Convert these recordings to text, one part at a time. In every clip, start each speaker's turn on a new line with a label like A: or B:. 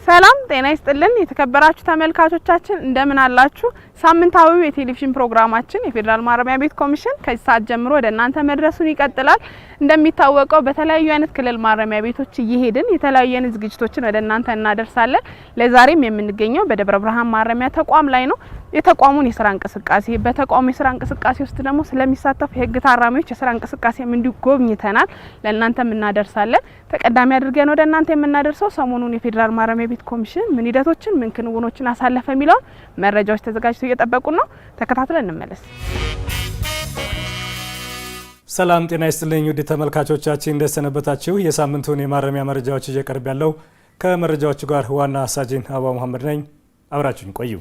A: ሰላም ጤና ይስጥልን የተከበራችሁ ተመልካቾቻችን እንደምን አላችሁ? ሳምንታዊው የቴሌቪዥን ፕሮግራማችን የፌደራል ማረሚያ ቤት ኮሚሽን ከዚህ ሰዓት ጀምሮ ወደ እናንተ መድረሱን ይቀጥላል። እንደሚታወቀው በተለያዩ አይነት ክልል ማረሚያ ቤቶች እየሄድን የተለያዩ አይነት ዝግጅቶችን ወደ እናንተ እናደርሳለን። ለዛሬም የምንገኘው በደብረ ብርሃን ማረሚያ ተቋም ላይ ነው። የተቋሙን የስራ እንቅስቃሴ በተቋሙ የስራ እንቅስቃሴ ውስጥ ደግሞ ስለሚሳተፉ የህግ ታራሚዎች የስራ እንቅስቃሴም እንዲሁ ጎብኝተናል። ለእናንተም እናደርሳለን። ተቀዳሚ አድርገን ወደ እናንተ የምናደርሰው ሰሞኑን የፌደራል ማረሚያ ቤት ኮሚሽን ምን ሂደቶችን ምን ክንውኖችን አሳለፈ የሚለው መረጃዎች ተዘጋጅተው እየጠበቁ ነው። ተከታትለን እንመለስ።
B: ሰላም ጤና ይስጥልኝ ውድ ተመልካቾቻችን እንደሰነበታችሁ። የሳምንቱን የማረሚያ መረጃዎች እየቀርብ ያለው ከመረጃዎቹ ጋር ዋና አሳጂን አባ መሐመድ ነኝ። አብራችሁን ቆዩ።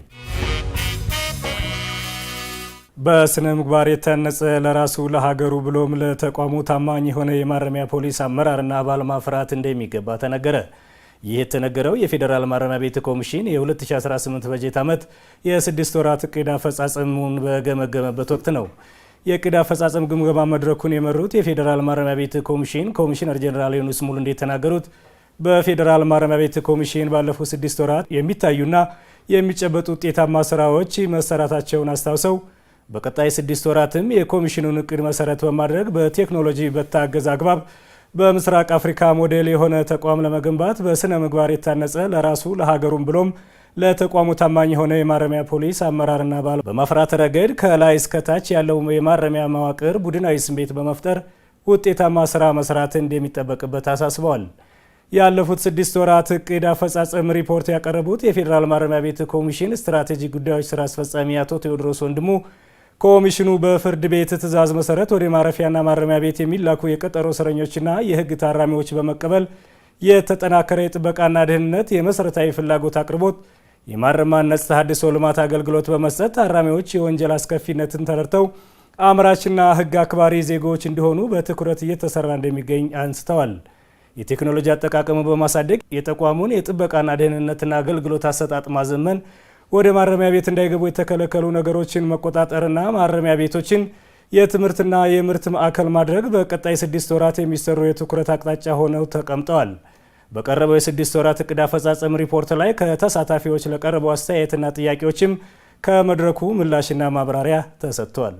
B: በስነ ምግባር የታነጸ ለራሱ ለሀገሩ ብሎም ለተቋሙ ታማኝ የሆነ የማረሚያ ፖሊስ አመራርና አባል ማፍራት እንደሚገባ ተነገረ። ይህ የተነገረው የፌዴራል ማረሚያ ቤት ኮሚሽን የ2018 በጀት ዓመት የ6 ወራት እቅድ አፈጻጸሙን በገመገመበት ወቅት ነው። የእቅድ አፈጻጸም ግምገማ መድረኩን የመሩት የፌዴራል ማረሚያ ቤት ኮሚሽን ኮሚሽነር ጄኔራል ዮኑስ ሙሉ እንደተናገሩት በፌዴራል ማረሚያ ቤት ኮሚሽን ባለፉት 6 ወራት የሚታዩና የሚጨበጡ ውጤታማ ስራዎች መሰራታቸውን አስታውሰው በቀጣይ 6 ወራትም የኮሚሽኑን እቅድ መሰረት በማድረግ በቴክኖሎጂ በታገዘ አግባብ በምስራቅ አፍሪካ ሞዴል የሆነ ተቋም ለመገንባት በስነ ምግባር የታነጸ ለራሱ ለሀገሩም ብሎም ለተቋሙ ታማኝ የሆነ የማረሚያ ፖሊስ አመራርና አባል በማፍራት ረገድ ከላይ እስከ ታች ያለው የማረሚያ መዋቅር ቡድናዊ ስሜት በመፍጠር ውጤታማ ስራ መስራት እንደሚጠበቅበት አሳስበዋል። ያለፉት 6 ወራት እቅድ አፈጻጸም ሪፖርት ያቀረቡት የፌዴራል ማረሚያ ቤት ኮሚሽን ስትራቴጂ ጉዳዮች ስራ አስፈጻሚ አቶ ቴዎድሮስ ወንድሙ ኮሚሽኑ በፍርድ ቤት ትዕዛዝ መሰረት ወደ ማረፊያና ማረሚያ ቤት የሚላኩ የቀጠሮ እስረኞችና የህግ ታራሚዎች በመቀበል የተጠናከረ የጥበቃና ደህንነት የመሰረታዊ ፍላጎት አቅርቦት የማረሚያነት ተሃድሶ ልማት አገልግሎት በመስጠት ታራሚዎች የወንጀል አስከፊነትን ተረድተው አምራችና ህግ አክባሪ ዜጎች እንዲሆኑ በትኩረት እየተሰራ እንደሚገኝ አንስተዋል። የቴክኖሎጂ አጠቃቀሙ በማሳደግ የተቋሙን የጥበቃና ደህንነትና አገልግሎት አሰጣጥ ማዘመን፣ ወደ ማረሚያ ቤት እንዳይገቡ የተከለከሉ ነገሮችን መቆጣጠርና ማረሚያ ቤቶችን የትምህርትና የምርት ማዕከል ማድረግ በቀጣይ 6 ወራት የሚሰሩ የትኩረት አቅጣጫ ሆነው ተቀምጠዋል። በቀረበው የ6 ወራት እቅድ አፈጻጸም ሪፖርት ላይ ከተሳታፊዎች ለቀረበው አስተያየትና ጥያቄዎችም ከመድረኩ ምላሽና ማብራሪያ ተሰጥቷል።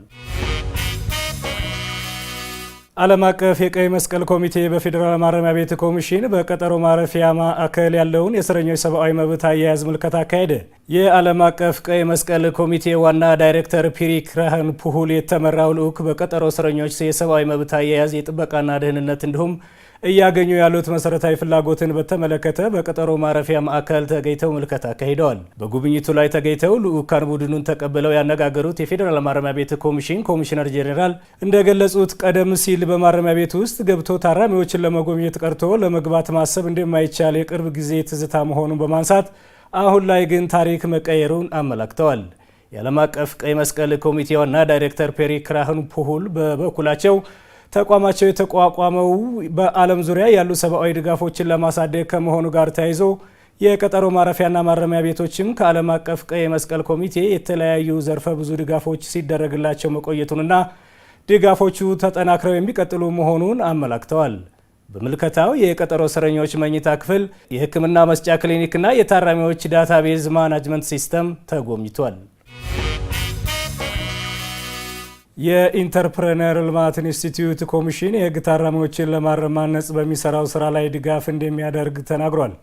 B: ዓለም አቀፍ የቀይ መስቀል ኮሚቴ በፌዴራል ማረሚያ ቤት ኮሚሽን በቀጠሮ ማረፊያ ማዕከል ያለውን የእስረኞች ሰብአዊ መብት አያያዝ ምልከታ አካሄደ። የዓለም አቀፍ ቀይ መስቀል ኮሚቴ ዋና ዳይሬክተር ፒሪ ክራህን ፑሁል የተመራው ልዑክ በቀጠሮ እስረኞች የሰብአዊ መብት አያያዝ የጥበቃና ደህንነት እንዲሁም እያገኙ ያሉት መሰረታዊ ፍላጎትን በተመለከተ በቀጠሮ ማረፊያ ማዕከል ተገኝተው ምልከታ አካሂደዋል። በጉብኝቱ ላይ ተገኝተው ልዑካን ቡድኑን ተቀብለው ያነጋገሩት የፌዴራል ማረሚያ ቤት ኮሚሽን ኮሚሽነር ጄኔራል እንደገለጹት ቀደም ሲል በማረሚያ ቤት ውስጥ ገብቶ ታራሚዎችን ለመጎብኘት ቀርቶ ለመግባት ማሰብ እንደማይቻል የቅርብ ጊዜ ትዝታ መሆኑን በማንሳት አሁን ላይ ግን ታሪክ መቀየሩን አመላክተዋል። የዓለም አቀፍ ቀይ መስቀል ኮሚቴ ዋና ዳይሬክተር ፒሪ ክራህን ፑሁል በበኩላቸው ተቋማቸው የተቋቋመው በዓለም ዙሪያ ያሉ ሰብአዊ ድጋፎችን ለማሳደግ ከመሆኑ ጋር ተያይዞ የቀጠሮ ማረፊያና ማረሚያ ቤቶችም ከዓለም አቀፍ ቀይ መስቀል ኮሚቴ የተለያዩ ዘርፈ ብዙ ድጋፎች ሲደረግላቸው መቆየቱንና ድጋፎቹ ተጠናክረው የሚቀጥሉ መሆኑን አመላክተዋል። በምልከታው የቀጠሮ እስረኞች መኝታ ክፍል፣ የሕክምና መስጫ ክሊኒክና የታራሚዎች ዳታቤዝ ማናጅመንት ሲስተም ተጎብኝቷል። የኢንተርፕረነር ልማት ኢንስቲትዩት ኮሚሽን የህግ ታራሚዎችን ለማረም ማነጽ በሚሰራው ስራ ላይ ድጋፍ እንደሚያደርግ ተናግሯል።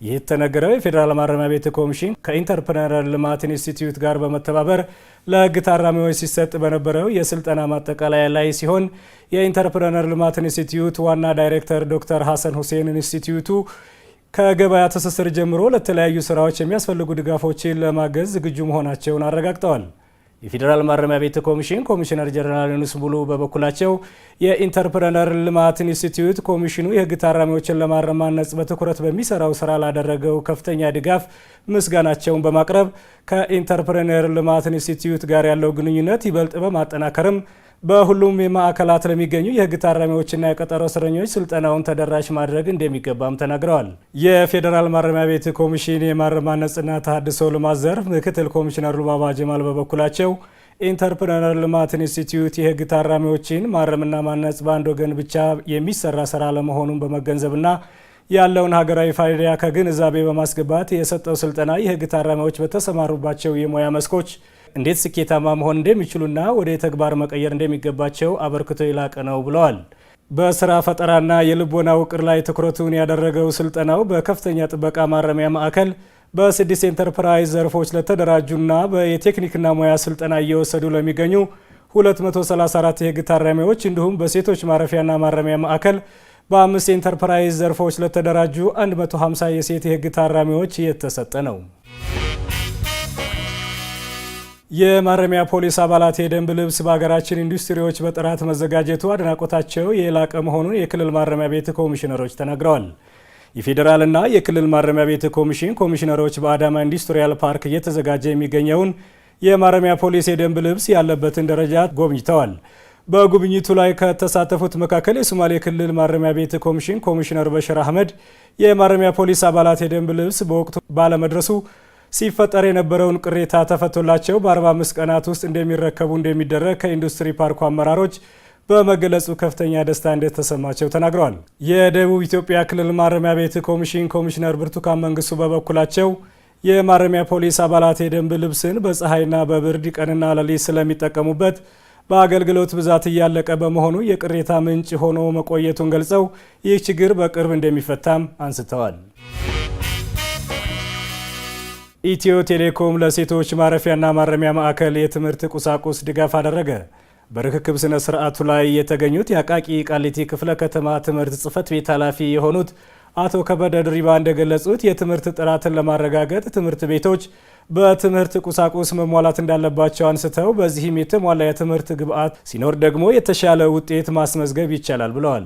B: ይህ የተነገረው የፌዴራል ማረሚያ ቤት ኮሚሽን ከኢንተርፕረነር ልማት ኢንስቲትዩት ጋር በመተባበር ለህግ ታራሚዎች ሲሰጥ በነበረው የስልጠና ማጠቃለያ ላይ ሲሆን የኢንተርፕረነር ልማት ኢንስቲትዩት ዋና ዳይሬክተር ዶክተር ሐሰን ሁሴን ኢንስቲትዩቱ ከገበያ ትስስር ጀምሮ ለተለያዩ ስራዎች የሚያስፈልጉ ድጋፎችን ለማገዝ ዝግጁ መሆናቸውን አረጋግጠዋል። የፌዴራል ማረሚያ ቤት ኮሚሽን ኮሚሽነር ጄኔራል ዮኑስ ሙሉ በበኩላቸው የኢንተርፕረነር ልማት ኢንስቲትዩት ኮሚሽኑ የህግ ታራሚዎችን ለማረም ማነጽ በትኩረት በሚሰራው ስራ ላደረገው ከፍተኛ ድጋፍ ምስጋናቸውን በማቅረብ ከኢንተርፕረነር ልማት ኢንስቲትዩት ጋር ያለው ግንኙነት ይበልጥ በማጠናከርም በሁሉም የማዕከላት ለሚገኙ የህግ ታራሚዎችና የቀጠሮ እስረኞች ስልጠናውን ተደራሽ ማድረግ እንደሚገባም ተናግረዋል። የፌዴራል ማረሚያ ቤት ኮሚሽን የማረም ማነጽና ተሃድሶ ልማት ዘርፍ ምክትል ኮሚሽነር ሉባባ ጀማል በበኩላቸው ኢንተርፕረነር ልማት ኢንስቲትዩት የህግ ታራሚዎችን ማረምና ማነጽ በአንድ ወገን ብቻ የሚሰራ ስራ ለመሆኑን በመገንዘብና ያለውን ሀገራዊ ፋይዳ ከግንዛቤ በማስገባት የሰጠው ስልጠና የህግ ታራሚዎች በተሰማሩባቸው የሙያ መስኮች እንዴት ስኬታማ መሆን እንደሚችሉና ወደ ተግባር መቀየር እንደሚገባቸው አበርክቶ የላቀ ነው ብለዋል። በስራ ፈጠራና የልቦና ውቅር ላይ ትኩረቱን ያደረገው ስልጠናው በከፍተኛ ጥበቃ ማረሚያ ማዕከል በ6 ኢንተርፕራይዝ ዘርፎች ለተደራጁና የቴክኒክና ሙያ ስልጠና እየወሰዱ ለሚገኙ 234 የህግ ታራሚዎች እንዲሁም በሴቶች ማረፊያና ማረሚያ ማዕከል በ5 ኢንተርፕራይዝ ዘርፎች ለተደራጁ 150 የሴት የህግ ታራሚዎች የተሰጠ ነው። የማረሚያ ፖሊስ አባላት የደንብ ልብስ በሀገራችን ኢንዱስትሪዎች በጥራት መዘጋጀቱ አድናቆታቸው የላቀ መሆኑን የክልል ማረሚያ ቤት ኮሚሽነሮች ተናግረዋል። የፌዴራልና የክልል ማረሚያ ቤት ኮሚሽን ኮሚሽነሮች በአዳማ ኢንዱስትሪያል ፓርክ እየተዘጋጀ የሚገኘውን የማረሚያ ፖሊስ የደንብ ልብስ ያለበትን ደረጃ ጎብኝተዋል። በጉብኝቱ ላይ ከተሳተፉት መካከል የሶማሌ ክልል ማረሚያ ቤት ኮሚሽን ኮሚሽነር በሽር አህመድ የማረሚያ ፖሊስ አባላት የደንብ ልብስ በወቅቱ ባለመድረሱ ሲፈጠር የነበረውን ቅሬታ ተፈቶላቸው በ45 ቀናት ውስጥ እንደሚረከቡ እንደሚደረግ ከኢንዱስትሪ ፓርኩ አመራሮች በመገለጹ ከፍተኛ ደስታ እንደተሰማቸው ተናግረዋል። የደቡብ ኢትዮጵያ ክልል ማረሚያ ቤት ኮሚሽን ኮሚሽነር ብርቱካን መንግስቱ በበኩላቸው የማረሚያ ፖሊስ አባላት የደንብ ልብስን በፀሐይና በብርድ ቀንና ሌሊት ስለሚጠቀሙበት በአገልግሎት ብዛት እያለቀ በመሆኑ የቅሬታ ምንጭ ሆኖ መቆየቱን ገልጸው ይህ ችግር በቅርብ እንደሚፈታም አንስተዋል። ኢትዮ ቴሌኮም ለሴቶች ማረፊያና ማረሚያ ማዕከል የትምህርት ቁሳቁስ ድጋፍ አደረገ። በርክክብ ስነ ስርዓቱ ላይ የተገኙት የአቃቂ ቃሊቲ ክፍለ ከተማ ትምህርት ጽህፈት ቤት ኃላፊ የሆኑት አቶ ከበደ ድሪባ እንደገለጹት የትምህርት ጥራትን ለማረጋገጥ ትምህርት ቤቶች በትምህርት ቁሳቁስ መሟላት እንዳለባቸው አንስተው በዚህም የተሟላ የትምህርት ግብዓት ሲኖር ደግሞ የተሻለ ውጤት ማስመዝገብ ይቻላል ብለዋል።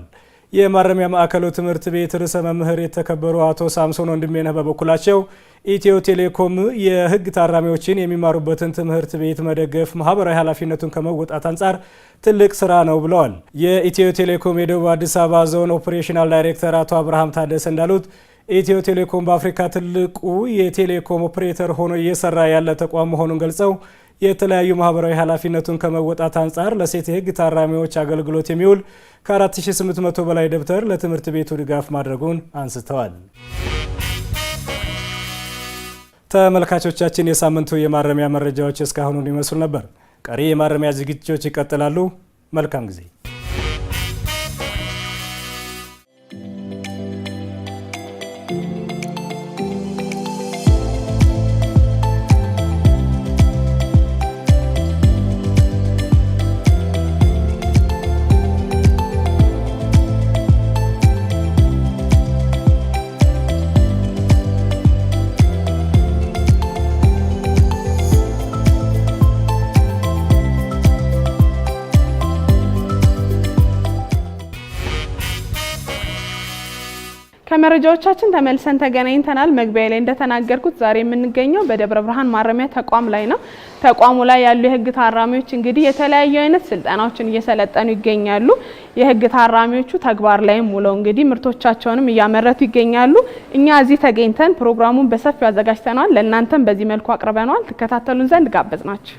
B: የማረሚያ ማዕከሉ ትምህርት ቤት ርዕሰ መምህር የተከበሩ አቶ ሳምሶን ወንድሜነህ በበኩላቸው ኢትዮ ቴሌኮም የህግ ታራሚዎችን የሚማሩበትን ትምህርት ቤት መደገፍ ማህበራዊ ኃላፊነቱን ከመወጣት አንጻር ትልቅ ስራ ነው ብለዋል። የኢትዮ ቴሌኮም የደቡብ አዲስ አበባ ዞን ኦፕሬሽናል ዳይሬክተር አቶ አብርሃም ታደሰ እንዳሉት ኢትዮ ቴሌኮም በአፍሪካ ትልቁ የቴሌኮም ኦፕሬተር ሆኖ እየሰራ ያለ ተቋም መሆኑን ገልጸው የተለያዩ ማህበራዊ ኃላፊነቱን ከመወጣት አንጻር ለሴት የህግ ታራሚዎች አገልግሎት የሚውል ከ4800 በላይ ደብተር ለትምህርት ቤቱ ድጋፍ ማድረጉን አንስተዋል። ተመልካቾቻችን የሳምንቱ የማረሚያ መረጃዎች እስካሁኑን ይመስሉ ነበር። ቀሪ የማረሚያ ዝግጅቶች ይቀጥላሉ። መልካም ጊዜ።
A: ከመረጃዎቻችን ተመልሰን ተገናኝተናል። መግቢያ ላይ እንደተናገርኩት ዛሬ የምንገኘው በደብረ ብርሃን ማረሚያ ተቋም ላይ ነው። ተቋሙ ላይ ያሉ የህግ ታራሚዎች እንግዲህ የተለያዩ አይነት ስልጠናዎችን እየሰለጠኑ ይገኛሉ። የህግ ታራሚዎቹ ተግባር ላይም ውለው እንግዲህ ምርቶቻቸውንም እያመረቱ ይገኛሉ። እኛ እዚህ ተገኝተን ፕሮግራሙን በሰፊው አዘጋጅተናል። ለእናንተም በዚህ መልኩ አቅርበናል። ተከታተሉን ዘንድ ጋበዝናችሁ።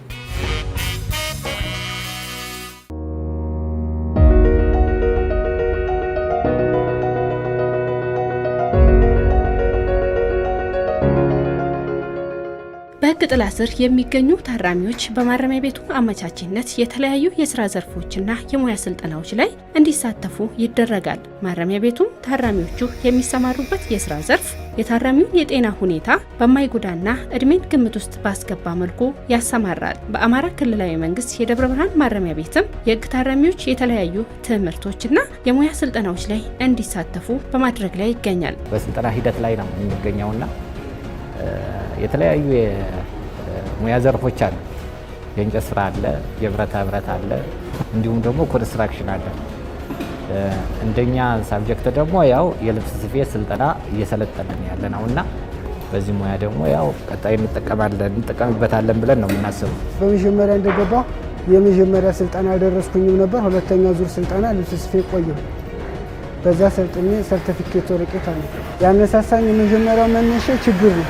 C: በህግ ጥላ ስር የሚገኙ ታራሚዎች በማረሚያ ቤቱ አመቻችነት የተለያዩ የስራ ዘርፎችና የሙያ ስልጠናዎች ላይ እንዲሳተፉ ይደረጋል። ማረሚያ ቤቱም ታራሚዎቹ የሚሰማሩበት የስራ ዘርፍ የታራሚውን የጤና ሁኔታ በማይጎዳና እድሜን ግምት ውስጥ ባስገባ መልኩ ያሰማራል። በአማራ ክልላዊ መንግስት የደብረ ብርሃን ማረሚያ ቤትም የህግ ታራሚዎች የተለያዩ ትምህርቶችና የሙያ ስልጠናዎች ላይ እንዲሳተፉ በማድረግ ላይ ይገኛል።
D: በስልጠና ሂደት ላይ ነው የሚገኘውና የተለያዩ የሙያ ዘርፎች አሉ። የእንጨት ስራ አለ፣ የብረታ ብረት አለ፣ እንዲሁም ደግሞ ኮንስትራክሽን አለ። እንደኛ ሳብጀክት ደግሞ ያው የልብስ ስፌት ስልጠና እየሰለጠነን ያለ ነውና በዚህ ሙያ ደግሞ ያው ቀጣይ እንጠቀምበታለን ብለን ነው የምናስበው።
E: በመጀመሪያ እንደገባሁ የመጀመሪያ ስልጠና ያደረስኩኝም ነበር። ሁለተኛ ዙር ስልጠና ልብስ ስፌት ቆየሁ። በዛ ሰልጥኜ ሰርቲፊኬት ወረቀት አለ። ያነሳሳኝ የመጀመሪያው መነሻ ችግር ነው።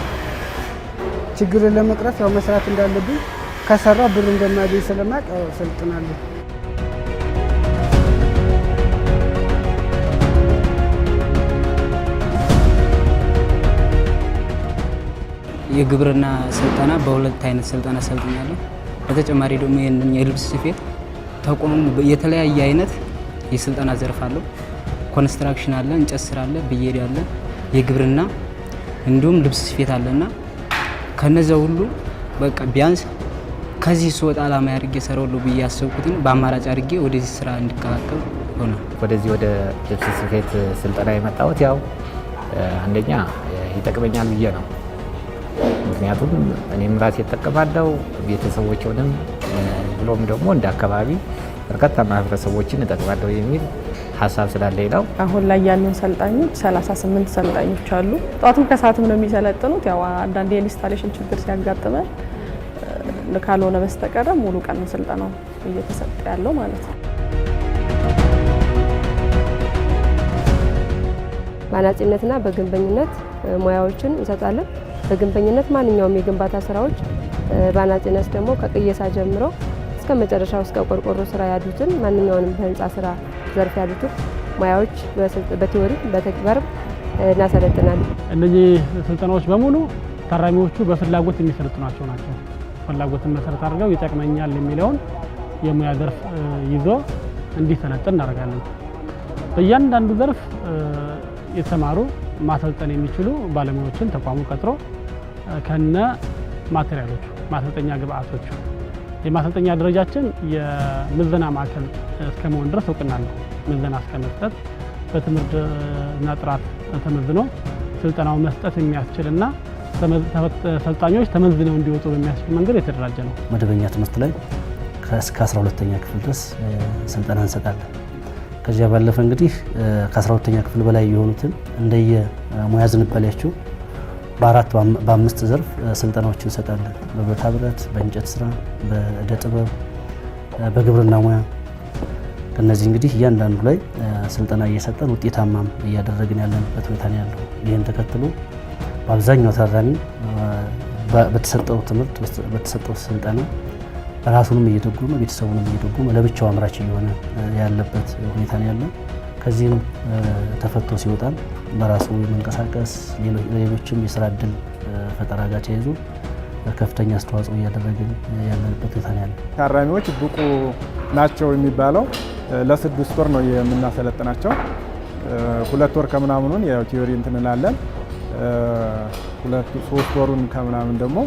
E: ችግርን ለመቅረፍ ያው መስራት እንዳለብኝ ከሰራ ብር እንደማገኝ ስለማቅ ያው ሰልጥናለሁ።
F: የግብርና ስልጠና በሁለት አይነት ስልጠና ሰልጥኛለሁ። በተጨማሪ ደግሞ የልብስ ስፌት ተቋሙ የተለያየ አይነት የስልጠና ዘርፍ አለው። ኮንስትራክሽን አለ፣ እንጨት ስራ አለ፣ ብየዳ አለ፣ የግብርና እንዲሁም ልብስ ስፌት አለና ከነዚያ ሁሉ በቃ ቢያንስ ከዚህ ስወጣ አላማ አድርጌ ሰራውልኝ ብዬ ያሰብኩትን በአማራጭ አድርጌ ወደዚህ ስራ እንድቀላቀል ሆነ።
D: ወደዚህ ወደ ልብስ ስፌት ስልጠና የመጣሁት ያው አንደኛ ይጠቅመኛል ብዬ ነው። ምክንያቱም እኔም ራሴ እጠቀማለሁ፣ ቤተሰቦችንም ብሎም ደግሞ እንደ አካባቢ በርካታ ማህበረሰቦችን እጠቅማለሁ የሚል ሀሳብ ስላለኝ ነው።
G: አሁን ላይ ያሉን ሰልጣኞች 38 ሰልጣኞች አሉ። ጧቱም ከሰዓትም ነው የሚሰለጥኑት። ያው አንዳንድ የኢንስታሌሽን ችግር ሲያጋጥመን ካልሆነ በስተቀር ሙሉ ቀን ነው ስልጠናው እየተሰጠ ያለው ማለት ነው።
H: በአናጺነትና በግንበኝነት ሙያዎችን እንሰጣለን። በግንበኝነት ማንኛውም የግንባታ ስራዎች፣ በአናጺነት ደግሞ ከቅየሳ ጀምሮ እስከ መጨረሻው እስከ ቆርቆሮ ስራ ያሉትን ማንኛውንም በህንፃ ስራ ዘርፍ ያሉትን ሙያዎች በቲዎሪ በተግባር እናሰለጥናለን።
I: እነዚህ ስልጠናዎች በሙሉ ታራሚዎቹ በፍላጎት የሚሰለጥኗቸው ናቸው። ፍላጎትን መሰረት አድርገው ይጠቅመኛል የሚለውን የሙያ ዘርፍ ይዞ እንዲሰለጥን እናደርጋለን። በእያንዳንዱ ዘርፍ የተማሩ ማሰልጠን የሚችሉ ባለሙያዎችን ተቋሙ ቀጥሮ ከነ ማቴሪያሎቹ ማሰልጠኛ ግብአቶቹ የማሰልጠኛ ደረጃችን የምዘና ማዕከል እስከመሆን ድረስ እውቅና ነው። ምዘና እስከመስጠት በትምህርትና ጥራት ተመዝኖ ስልጠናው መስጠት የሚያስችልና ሰልጣኞች ተመዝነው እንዲወጡ በሚያስችል መንገድ የተደራጀ ነው።
J: መደበኛ ትምህርት ላይ እስከ 12ኛ ክፍል ድረስ ስልጠና እንሰጣለን። ከዚያ ባለፈ እንግዲህ ከ12ኛ ክፍል በላይ የሆኑትን እንደየ ሙያ ዝንባሌያቸው በአራት በአምስት ዘርፍ ስልጠናዎችን እንሰጣለን። በብረታ ብረት፣ በእንጨት ስራ፣ በእደ ጥበብ፣ በግብርና ሙያ። ከነዚህ እንግዲህ እያንዳንዱ ላይ ስልጠና እየሰጠን ውጤታማም እያደረግን ያለንበት ሁኔታ ነው ያለው። ይህን ተከትሎ በአብዛኛው ታራሚ በተሰጠው ትምህርት በተሰጠው ስልጠና ራሱንም እየደጎመ ቤተሰቡንም እየደጎመ ለብቻው አምራች እየሆነ ያለበት ሁኔታ ነው ያለው። ከዚህም ተፈቶ ሲወጣም በራሱ የመንቀሳቀስ ሌሎችም የስራ እድል ፈጠራ ጋር ተያይዞ ከፍተኛ አስተዋጽኦ እያደረግን ያለንበት ሁኔታ ነው ያለው።
K: ታራሚዎች ብቁ ናቸው የሚባለው ለ6 ወር ነው የምናሰለጥናቸው። 2 ወር ከምናምኑን ያው ቲዮሪ እንትንላለን 3 ወሩን ከምናምን ደግሞ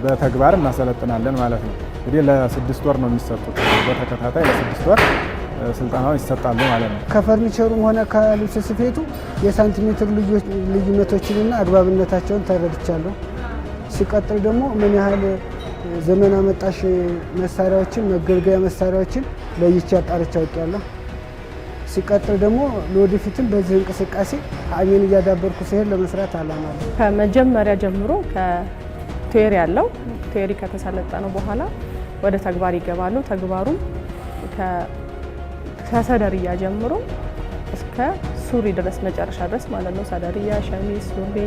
K: በተግባር እናሰለጥናለን ማለት ነው። እንግዲህ ለ6 ወር ነው የሚሰጡት። በተከታታይ ለ6 ወር ስልጠናውን ይሰጣሉ ማለት ነው።
E: ከፈርኒቸሩም ሆነ ከልብስ ስፌቱ የሳንቲሜትር ልዩነቶችንና አግባብነታቸውን ተረድቻለሁ። ሲቀጥል ደግሞ ምን ያህል ዘመን አመጣሽ መሳሪያዎችን መገልገያ መሳሪያዎችን ለይቼ አጣርቼ አውቄያለሁ። ሲቀጥል ደግሞ ለወደፊትም በዚህ እንቅስቃሴ አቅሜን እያዳበርኩ ሲሄድ ለመስራት አላማ አለኝ።
G: ከመጀመሪያ ጀምሮ ከቲዎሪ ያለው ቲዎሪ ከተሰለጠነው በኋላ ወደ ተግባር ይገባሉ። ተግባሩም ከሰደርያ ጀምሮ እስከ ሱሪ ድረስ መጨረሻ ድረስ ማለት ነው። ሰደርያ፣ ሸሚዝ፣ ሱሪ፣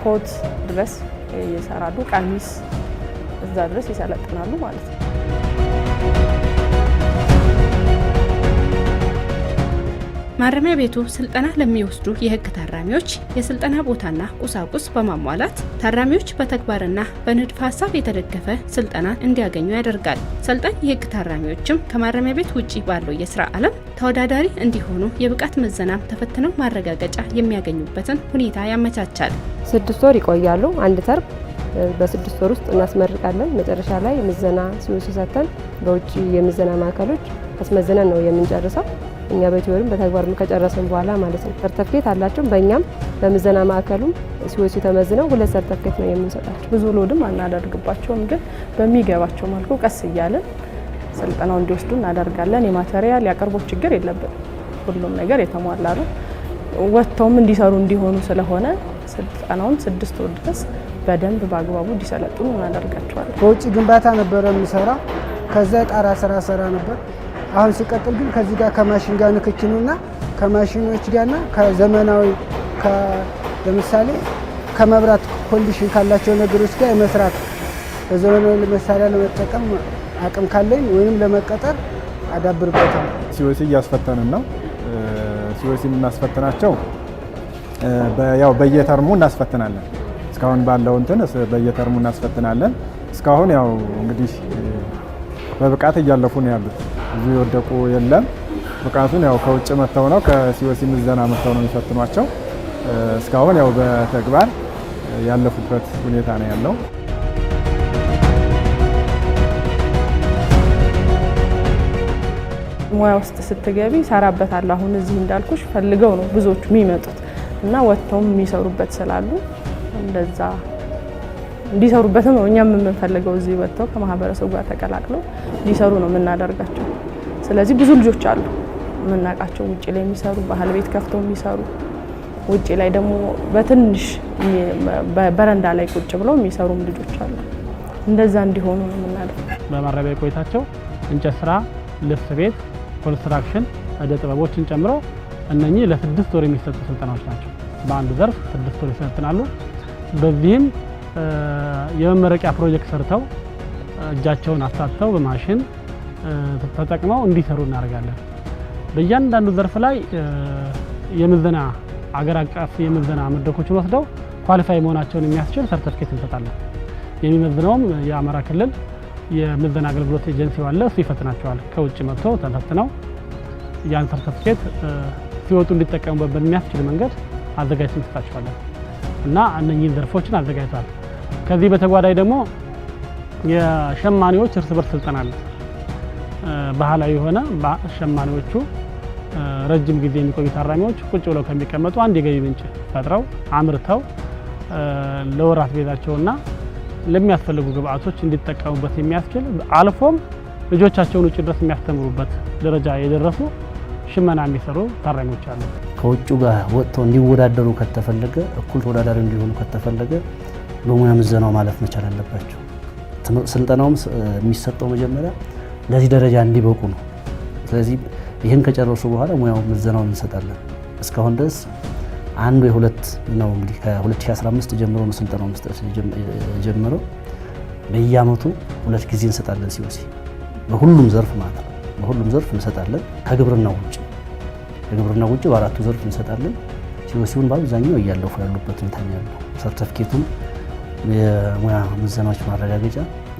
G: ኮት ድረስ ይሰራሉ። ቀሚስ እዛ ድረስ ይሰለጥናሉ ማለት ነው።
C: ማረሚያ ቤቱ ስልጠና ለሚወስዱ የህግ ታራሚዎች የስልጠና ቦታና ቁሳቁስ በማሟላት ታራሚዎች በተግባርና በንድፈ ሀሳብ የተደገፈ ስልጠና እንዲያገኙ ያደርጋል። ሰልጣኝ የህግ ታራሚዎችም ከማረሚያ ቤት ውጪ ባለው የስራ ዓለም ተወዳዳሪ እንዲሆኑ የብቃት ምዘናም ተፈትነው ማረጋገጫ የሚያገኙበትን ሁኔታ ያመቻቻል።
H: 6 ወር ይቆያሉ። አንድ ተርም በ6 ወር ውስጥ እናስመርቃለን። መጨረሻ ላይ ምዘና ሲሰተን በውጪ የምዘና ማዕከሎች አስመዝነን ነው የምንጨርሰው። እኛ በቲዎሪም በተግባርም ከጨረሰን በኋላ ማለት ነው። ሰርተፍኬት አላቸው። በእኛም በምዘና ማዕከሉም ሲወሲ ተመዝነው 2 ሰርተፍኬት ነው የምንሰጣቸው።
G: ብዙ ሎድም አናደርግባቸውም፣ ግን በሚገባቸው መልኩ ቀስ እያለን ስልጠናው እንዲወስዱ እናደርጋለን። የማቴሪያል የአቅርቦት ችግር የለብንም። ሁሉም ነገር የተሟላ ነው። ወጥተውም እንዲሰሩ እንዲሆኑ ስለሆነ ስልጠናውን 6 ወር ድረስ በደንብ በአግባቡ እንዲሰለጥኑ እናደርጋቸዋለን።
E: በውጭ ግንባታ ነበረ የምሰራ፣ ከዛ ጣራ ስራ ሰራ ነበር። አሁን ሲቀጥል ግን ከዚህ ጋር ከማሽን ጋር ንክኪኑና ከማሽኖች ጋርና ከዘመናዊ ለምሳሌ ከመብራት ኮንዲሽን ካላቸው ነገሮች ጋር የመስራት በዘመናዊ መሳሪያ ለመጠቀም አቅም ካለኝ ወይም ለመቀጠር አዳብርበታል።
K: ሲወሲ እያስፈተንን ነው። ሲወሲ የምናስፈትናቸው ያው በየተርሙ እናስፈትናለን። እስካሁን ባለው እንትን በየተርሙ እናስፈትናለን። እስካሁን ያው እንግዲህ በብቃት እያለፉ ነው ያሉት። እዚህ የወደቁ የለም። ብቃቱን ያው ከውጭ መጥተው ነው ከሲኦሲ ምዘና መጥተው ነው የሚፈትኗቸው። እስካሁን ያው በተግባር ያለፉበት ሁኔታ ነው ያለው።
G: ሙያ ውስጥ ስትገቢ ሰራበታለሁ። አሁን እዚህ እንዳልኩሽ ፈልገው ነው ብዙዎቹ የሚመጡት እና ወጥተውም የሚሰሩበት ስላሉ እንደዛ እንዲሰሩበትም ነው እኛም የምንፈልገው። እዚህ ወጥተው ከማህበረሰቡ ጋር ተቀላቅለው እንዲሰሩ ነው የምናደርጋቸው። ስለዚህ ብዙ ልጆች አሉ የምናውቃቸው ውጭ ላይ የሚሰሩ ባህል ቤት ከፍተው የሚሰሩ ውጭ ላይ ደግሞ በትንሽ በረንዳ ላይ ቁጭ ብለው የሚሰሩም ልጆች አሉ። እንደዛ እንዲሆኑ ነው የምናደርገው።
I: በማረሚያ ቆይታቸው እንጨት ስራ፣ ልብስ ቤት፣ ኮንስትራክሽን፣ እደ ጥበቦችን ጨምሮ እነኚህ ለ6 ወር የሚሰጡ ስልጠናዎች ናቸው። በአንድ ዘርፍ 6 ወር ይሰለጥናሉ። በዚህም የመመረቂያ ፕሮጀክት ሰርተው እጃቸውን አሳተው በማሽን ተጠቅመው እንዲሰሩ እናደርጋለን። በእያንዳንዱ ዘርፍ ላይ የምዘና አገር አቀፍ የምዘና መድረኮችን ወስደው ኳሊፋይ መሆናቸውን የሚያስችል ሰርቲፊኬት እንሰጣለን። የሚመዝነውም የአማራ ክልል የምዘና አገልግሎት ኤጀንሲ ዋለ፣ እሱ ይፈትናቸዋል። ከውጭ መጥቶ ተፈትነው ያን ሰርቲፊኬት ሲወጡ እንዲጠቀሙበት በሚያስችል መንገድ አዘጋጅተን እንሰጣቸዋለን እና እነኚህን ዘርፎችን አዘጋጅቷል። ከዚህ በተጓዳኝ ደግሞ የሸማኔዎች እርስ በርስ ስልጠና አለ። ባህላዊ የሆነ ሸማኔዎቹ ረጅም ጊዜ የሚቆዩ ታራሚዎች ቁጭ ብለው ከሚቀመጡ አንድ የገቢ ምንጭ ፈጥረው አምርተው ለወራት ቤታቸውና ለሚያስፈልጉ ግብአቶች እንዲጠቀሙበት የሚያስችል አልፎም ልጆቻቸውን ውጭ ድረስ የሚያስተምሩበት ደረጃ የደረሱ ሽመና የሚሰሩ ታራሚዎች አሉ።
J: ከውጭ ጋር ወጥተው እንዲወዳደሩ ከተፈለገ እኩል ተወዳዳሪ እንዲሆኑ ከተፈለገ በሙያ ምዘናው ማለፍ መቻል አለባቸው። ስልጠናውም የሚሰጠው መጀመሪያ ለዚህ ደረጃ እንዲበቁ ነው። ስለዚህ ይህን ከጨረሱ በኋላ ሙያው ምዘናውን እንሰጣለን። እስካሁን ድረስ አንዱ የሁለት ነው እንግዲህ ከ2015 ጀምሮ ነው ስልጠናው መስጠት ጀምረው በየአመቱ 2 ጊዜ እንሰጣለን። ሲኦሲ በሁሉም ዘርፍ ማለት ነው። በሁሉም ዘርፍ እንሰጣለን። ከግብርናው ውጭ በአራቱ ዘርፍ እንሰጣለን። ሲኦሲውን በአብዛኛው እያለፉ ያሉበት ሁኔታ ነው ያለው። ሰርቲፊኬቱን የሙያ ምዘናዎች ማረጋገጫ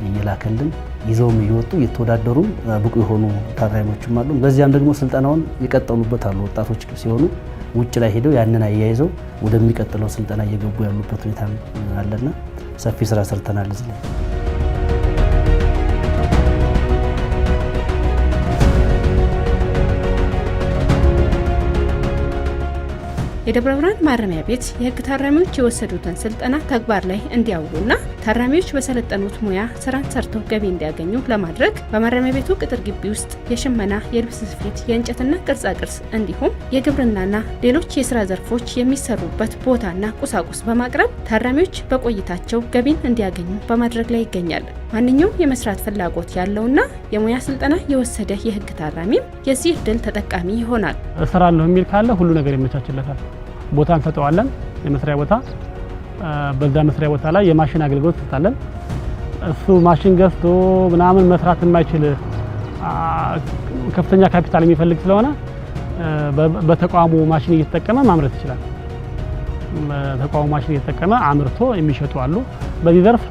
J: እየላከልን ይዘውም እየወጡ እየተወዳደሩ ብቁ የሆኑ ታራሚዎችም አሉ። በዚያም ደግሞ ስልጠናውን የቀጠሉበት አሉ። ወጣቶች ሲሆኑ ውጭ ላይ ሄደው ያንን አያይዘው ወደሚቀጥለው ስልጠና እየገቡ ያሉበት ሁኔታ አለና ሰፊ ስራ ሰርተናል እዚህ ላይ።
C: የደብረ ብርሃን ማረሚያ ቤት የህግ ታራሚዎች የወሰዱትን ስልጠና ተግባር ላይ እንዲያውሉና ታራሚዎች በሰለጠኑት ሙያ ስራን ሰርተው ገቢ እንዲያገኙ ለማድረግ በማረሚያ ቤቱ ቅጥር ግቢ ውስጥ የሽመና፣ የልብስ ስፌት፣ የእንጨትና ቅርጻቅርጽ እንዲሁም የግብርናና ሌሎች የስራ ዘርፎች የሚሰሩበት ቦታና ቁሳቁስ በማቅረብ ታራሚዎች በቆይታቸው ገቢን እንዲያገኙ በማድረግ ላይ ይገኛል። ማንኛውም የመስራት ፍላጎት ያለውና የሙያ ስልጠና የወሰደ የህግ ታራሚም የዚህ እድል ተጠቃሚ ይሆናል።
I: እሰራለሁ የሚል ካለ ሁሉ ነገር ይመቻችለታል። ቦታ እንሰጠዋለን፣ የመስሪያ ቦታ። በዛ መስሪያ ቦታ ላይ የማሽን አገልግሎት እንሰጣለን። እሱ ማሽን ገዝቶ ምናምን መስራት የማይችል ከፍተኛ ካፒታል የሚፈልግ ስለሆነ በተቋሙ ማሽን እየተጠቀመ ማምረት ይችላል። በተቋሙ ማሽን እየተጠቀመ አምርቶ የሚሸጡ አሉ። በዚህ ዘርፍ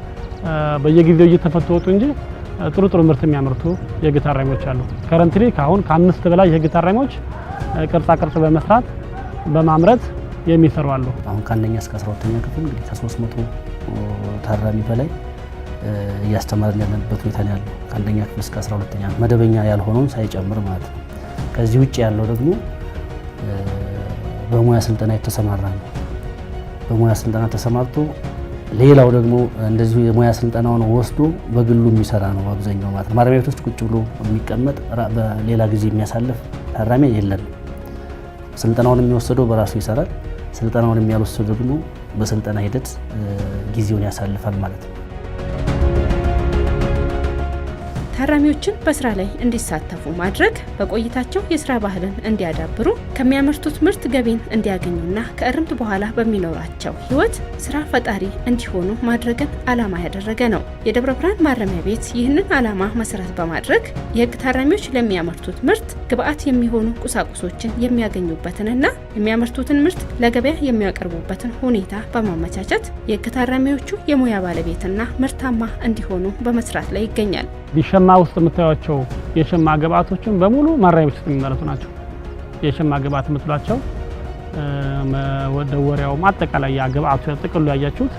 I: በየጊዜው እየተፈቱ ወጡ እንጂ ጥሩ ምርት የሚያመርቱ የህግ ታራሚዎች አሉ። ከረንትሊ ካሁን ከ5 በላይ የህግ ታራሚዎች ቅርጻ ቅርጽ በመስራት በማምረት የሚሰሩ አሉ።
J: አሁን ከአንደኛ እስከ 12ኛ ክፍል እንግዲህ ከ300 ታራሚ በላይ እያስተማርን ያለንበት ሁኔታ ነው ያለው። ከአንደኛ ክፍል እስከ 12ኛ መደበኛ ያልሆነውን ሳይጨምር ማለት ነው። ከዚህ ውጭ ያለው ደግሞ በሙያ ስልጠና የተሰማራ ነው። በሙያ ስልጠና ተሰማርቶ ሌላው ደግሞ እንደዚሁ የሙያ ስልጠናውን ወስዶ በግሉ የሚሰራ ነው አብዛኛው ማለት ነው። ማረሚያ ቤት ውስጥ ቁጭ ብሎ የሚቀመጥ በሌላ ጊዜ የሚያሳልፍ ታራሚ የለም። ስልጠናውን የሚወሰደው በራሱ ይሰራል። ስልጠናውን የሚያልወሰደው ደግሞ በስልጠና ሂደት ጊዜውን ያሳልፋል ማለት ነው።
C: ታራሚዎችን በስራ ላይ እንዲሳተፉ ማድረግ በቆይታቸው የስራ ባህልን እንዲያዳብሩ ከሚያመርቱት ምርት ገቢን እንዲያገኙና ከእርምት በኋላ በሚኖራቸው ህይወት ስራ ፈጣሪ እንዲሆኑ ማድረግን ዓላማ ያደረገ ነው። የደብረ ብርሃን ማረሚያ ቤት ይህንን ዓላማ መሰረት በማድረግ የህግ ታራሚዎች ለሚያመርቱት ምርት ግብአት የሚሆኑ ቁሳቁሶችን የሚያገኙበትንና የሚያመርቱትን ምርት ለገበያ የሚያቀርቡበትን ሁኔታ በማመቻቸት የህግ ታራሚዎቹ የሙያ ባለቤትና ምርታማ እንዲሆኑ በመስራት ላይ ይገኛል።
I: ቢሸማ ውስጥ የምታዩቸው የሸማ ግብአቶችን በሙሉ ማረሚያ ቤት ውስጥ የሚመረቱ ናቸው። የሸማ ግብአት የምትሏቸው ወደወሪያው አጠቃላይ ያ ግብአቱ ጥቅሉ ያያችሁት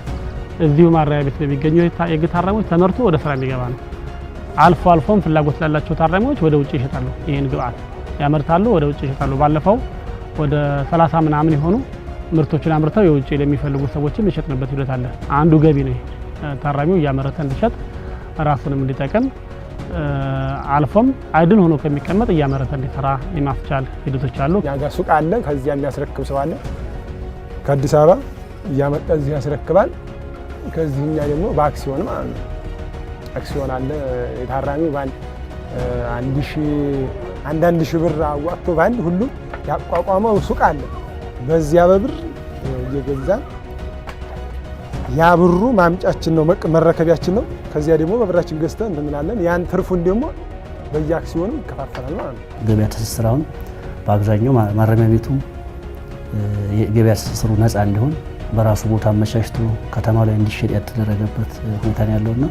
I: እዚሁ ማረሚያ ቤት በሚገኙ የህግ ታራሚዎች ተመርቶ ወደ ስራ የሚገባ ነው። አልፎ አልፎም ፍላጎት ላላቸው ታራሚዎች ወደ ውጭ ይሸጣሉ። ይሄን ግብአት ያመርታሉ፣ ወደ ውጭ ይሸጣሉ። ባለፈው ወደ 30 ምናምን የሆኑ ምርቶችን አምርተው የውጭ ለሚፈልጉ ሰዎችም ይሸጥንበት ሂደት አለ። አንዱ ገቢ ነው። ታራሚው እያመረተ እንዲሸጥ ራሱንም እንዲጠቀም አልፎም አይድል ሆኖ ከሚቀመጥ እያመረተ እንዲሰራ የማስቻል ሂደቶች አሉ።
K: ያጋ ሱቅ አለ፣ ከዚያ የሚያስረክብ ሰው አለ። ከአዲስ አበባ እያመጣ እዚህ ያስረክባል። ከዚህኛ ደግሞ በአክሲዮን ማለት ነው። አክሲዮን አለ። የታራሚው ባንድ 1 ሺህ ብር አዋጥቶ ባንድ ሁሉ ያቋቋመው ሱቅ አለ። በዚያ በብር እየገዛን ያ ብሩ ማምጫችን ነው፣ መረከቢያችን ነው። ከዚያ ደግሞ በብራችን ገዝተን እንምናለን። ያን ትርፉን ደግሞ በየአክሲዮኑ ይከፋፈላል ማለት ነው።
J: ገበያ ትስስራውን በአብዛኛው ማረሚያ ቤቱ የገበያ ትስስሩ ነፃ እንዲሆን በራሱ ቦታ አመቻችቶ ከተማ ላይ እንዲሸጥ ያተደረገበት ሁኔታ ነው ያለውና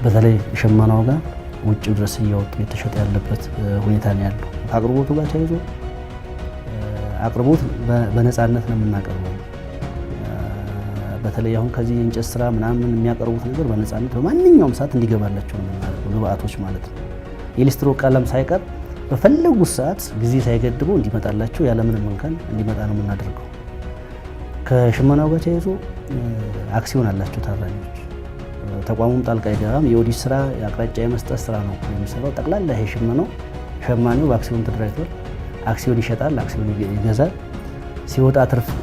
J: በተለይ ሸማናው ጋር ውጭ ድረስ እያወጡ የተሸጠ ያለበት ሁኔታ ነው ያለው። አቅርቦቱ ጋር ተይዞ አቅርቦት በነፃነት ነው የምናቀርበው። በተለይ አሁን ከዚህ የእንጨት ስራ ምናምን የሚያቀርቡት ነገር በነፃነት በማንኛውም ሰዓት እንዲገባላቸው ነው የምናደርገው፣ ግብአቶች ማለት ነው። የሊስትሮ ቀለም ሳይቀር በፈለጉት ሰዓት ጊዜ ሳይገድበው እንዲመጣላቸው ያለምንም እንከን እንዲመጣ ነው የምናደርገው። ከሽመናው ጋር ተያይዞ አክሲዮን አላቸው ታራሚዎች። ተቋሙም ጣልቃ አይገባም። የኦዲት ስራ የአቅጣጫ የመስጠት ስራ ነው የሚሰራው። ጠቅላላ ይሄ ሽመናው ሸማኔው በአክሲዮን ተደራጅቷል። አክሲዮን ይሸጣል፣ አክሲዮን ይገዛል። ሲወጣ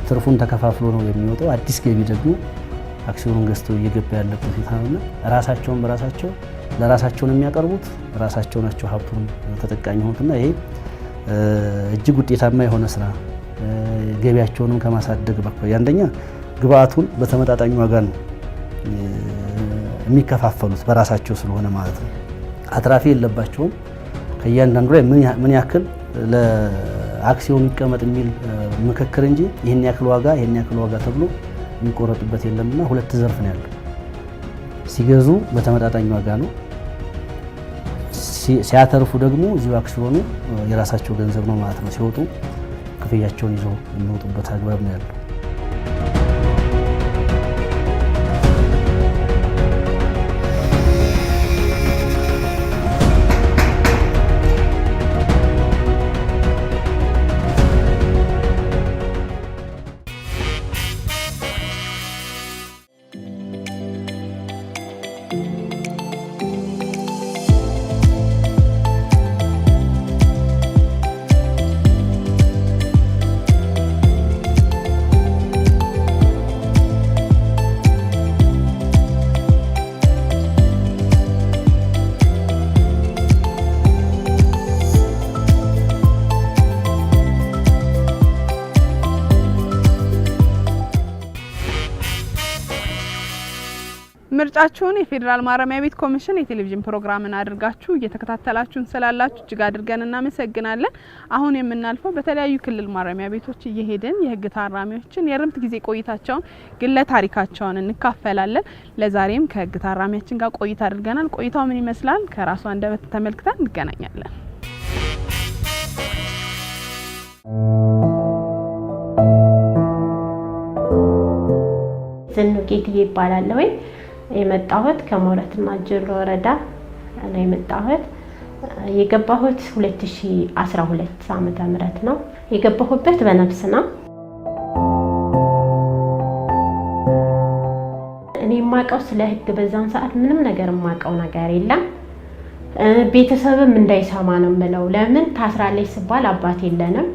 J: ትርፉን ተከፋፍሎ ነው የሚወጣው። አዲስ ገቢ ደግሞ አክሲዮኑን ገዝቶ እየገባ ያለበት ሁኔታ ነውና ራሳቸውን በራሳቸው ለራሳቸው ነው የሚያቀርቡት፣ ራሳቸው ናቸው ሀብቱን ተጠቃሚ ሆኑትና ይሄ እጅግ ውጤታማ የሆነ ስራ ገቢያቸውንም ከማሳደግ በኩል አንደኛ ግብአቱን በተመጣጣኝ ዋጋ ነው የሚከፋፈሉት በራሳቸው ስለሆነ ማለት ነው። አትራፊ የለባቸውም። ከእያንዳንዱ ላይ ምን ያክል ለአክሲዮን ይቀመጥ የሚል ምክክር እንጂ ይህን ያክል ዋጋ ተብሎ የሚቆረጥበት የለምና ሁለት ዘርፍ ነው ያለው። ሲገዙ በተመጣጣኝ ዋጋ ነው፣ ሲያተርፉ ደግሞ እዚሁ አክሲዮኑ የራሳቸው ገንዘብ ነው ማለት ነው። ሲወጡ ክፍያቸውን ይዘው የሚወጡበት አግባብ ነው ያለው።
A: ምርጫችሁን የፌዴራል ማረሚያ ቤት ኮሚሽን የቴሌቪዥን ፕሮግራምን አድርጋችሁ እየተከታተላችሁን ስላላችሁ እጅግ አድርገን እናመሰግናለን። አሁን የምናልፈው በተለያዩ ክልል ማረሚያ ቤቶች እየሄድን የህግ ታራሚዎችን የርምት ጊዜ ቆይታቸውን ግለ ታሪካቸውን እንካፈላለን። ለዛሬም ከህግ ታራሚያችን ጋር ቆይታ አድርገናል። ቆይታው ምን ይመስላል? ከራሱ አንደበት ተመልክተን እንገናኛለን።
L: ዘንጌትዬ ይባላል ወይ የመጣሁት ከሞረትና ጅሎ ወረዳ ነው የመጣሁት። የገባሁት 2012 ዓመተ ምህረት ነው። የገባሁበት በነፍስ ነው። እኔ የማውቀው ስለ ህግ በዛን ሰዓት ምንም ነገር የማውቀው ነገር የለም። ቤተሰብም እንዳይሰማ ነው የምለው። ለምን ታስራለች ሲባል አባት የለንም፣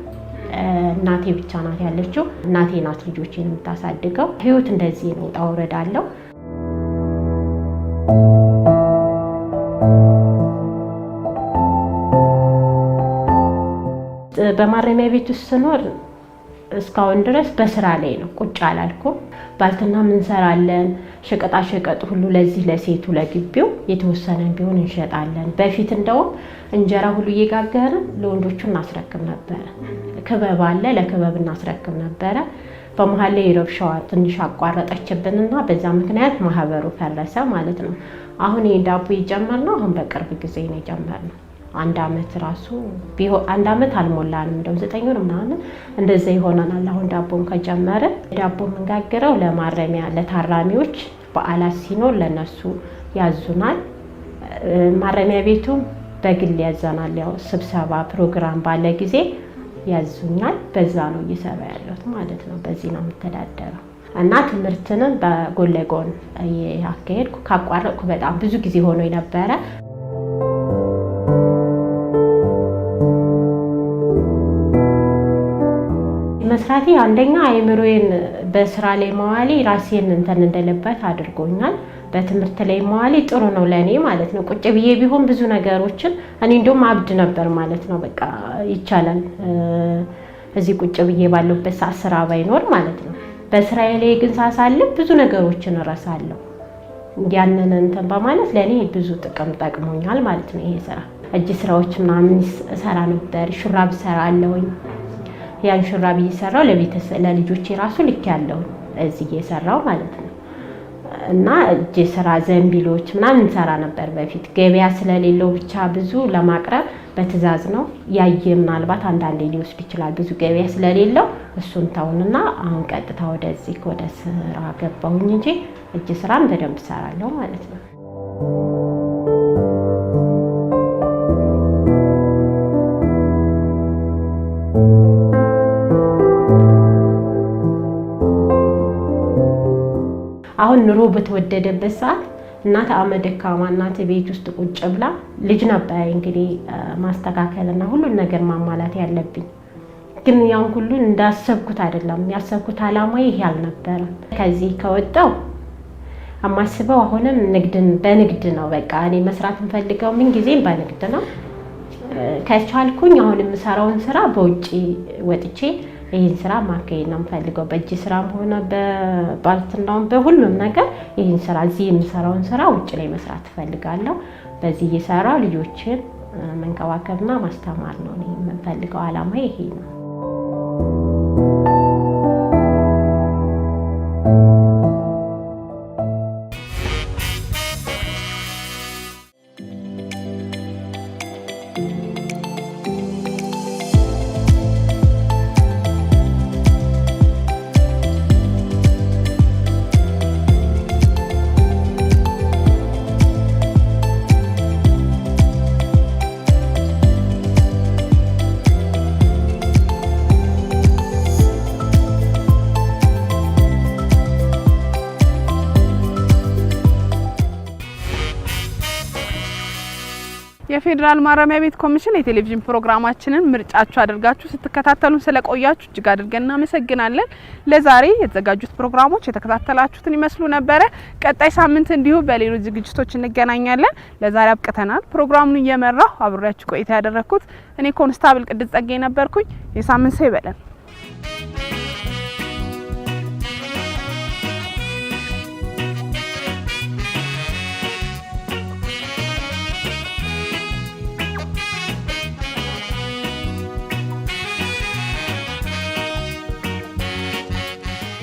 L: እናቴ ብቻ ናት ያለችው። እናቴ ናት ልጆቼን የምታሳድገው። ህይወት እንደዚህ ነው፣ ውጣ ውረድ አለው። በማረሚያ ቤት ውስጥ ስኖር እስካሁን ድረስ በስራ ላይ ነው፣ ቁጭ አላልኩም። ባልትና ምን ሰራለን፣ ሸቀጣ ሸቀጥ ሁሉ ለዚህ ለሴቱ ለግቢው የተወሰነ ቢሆን እንሸጣለን። በፊት እንደው እንጀራ ሁሉ እየጋገርን ለወንዶቹ እናስረክብ ነበር። ክበብ አለ፣ ለክበብ እናስረክብ ነበር። በመሃል ላይ ረብሻዋ ትንሽ አቋረጠችብንና በዛ ምክንያት ማህበሩ ፈረሰ ማለት ነው። አሁን ዳቦ የጀመርነው አሁን በቅርብ ጊዜ ነው የጀመርነው። አንድ አመት ራሱ አንድ አመት አልሞላንም፣ እንደው 9 ወር ምናምን እንደዛ ይሆናል። አሁን ዳቦን ከጀመረ ዳቦ መንጋገረው ለማረሚያ ለታራሚዎች በዓላት ሲኖር ለነሱ ያዙናል። ማረሚያ ቤቱ በግል ያዘናል። ያው ስብሰባ ፕሮግራም ባለ ጊዜ ያዙኛል። በዛ ነው እየሰራ ያለሁት ማለት ነው። በዚህ ነው የምተዳደረው እና ትምህርትንም በጎን ለጎን ያካሄድኩ ካቋረጥኩ በጣም ብዙ ጊዜ ሆኖ የነበረ። መስራቴ አንደኛ አይምሮዬን በስራ ላይ መዋሌ ራሴን እንትን እንደለበት አድርጎኛል። በትምህርት ላይ መዋሌ ጥሩ ነው ለኔ ማለት ነው። ቁጭ ብዬ ቢሆን ብዙ ነገሮችን እኔ እንደውም አብድ ነበር ማለት ነው። በቃ ይቻላል እዚህ ቁጭ ብዬ ባለበት ሰዓት ስራ ባይኖር ማለት ነው። በስራዬ ላይ ግን ሳሳልፍ ብዙ ነገሮችን እረሳለሁ። ያንን እንትን በማለት ለኔ ብዙ ጥቅም ጠቅሞኛል ማለት ነው። ይሄ ስራ እጅ ስራዎች ምናምን ሰራ ነበር። ሹራብ ሰራለሁኝ። ያን ሹራብ እየሰራው ለልጆቼ ራሱ ልክ ያለው እዚህ እየሰራው ማለት ነው። እና እጅ ስራ ዘንቢሎች ምናምን ሰራ ነበር በፊት። ገበያ ስለሌለው ብቻ ብዙ ለማቅረብ በትዕዛዝ ነው። ያየ ምናልባት አንዳንዴ ሊወስድ ይችላል ብዙ ገበያ ስለሌለው እሱን ተውንና አሁን ቀጥታ ወደዚህ ወደ ስራ ገባሁኝ እንጂ እጅ ስራም በደንብ ሰራለሁ ማለት ነው። አሁን ኑሮ በተወደደበት ሰዓት እናት አመደካማ እናት ቤት ውስጥ ቁጭ ብላ ልጅ ነበር እንግዲህ ማስተካከልና ሁሉ ነገር ማሟላት ያለብኝ። ግን ያን ሁሉ እንዳሰብኩት አይደለም። ያሰብኩት አላማዬ ይሄ አልነበረም። ከዚህ ከወጣው አማስበው አሁንም በንግድ ነው። በቃ እኔ መስራት እንፈልገው ምን ጊዜም በንግድ ነው። ከቻልኩኝ አሁን የምሰራውን ስራ በውጪ ወጥቼ ይሄን ስራ ማከኝ ነው የምፈልገው። በእጅ ስራም ሆነ በባልትናው በሁሉም ነገር ይሄን ስራ እዚህ የምሰራውን ስራ ውጭ ላይ መስራት እፈልጋለሁ። በዚህ እየሰራው ልጆችን መንከባከብና ማስተማር ነው የምፈልገው። አላማ ይሄ ነው።
A: የፌዴራል ማረሚያ ቤት ኮሚሽን የቴሌቪዥን ፕሮግራማችንን ምርጫችሁ አድርጋችሁ ስትከታተሉን ስለቆያችሁ እጅግ አድርገን እናመሰግናለን። ለዛሬ የተዘጋጁት ፕሮግራሞች የተከታተላችሁትን ይመስሉ ነበር። ቀጣይ ሳምንት እንዲሁ በሌሎች ዝግጅቶች እንገናኛለን። ለዛሬ አብቅተናል። ፕሮግራሙን እየመራው አብሬያችሁ ቆይታ ያደረኩት እኔ ኮንስታብል ቅድስት ጸጋዬ ነበርኩኝ። የሳምንት ሰው ይበለን።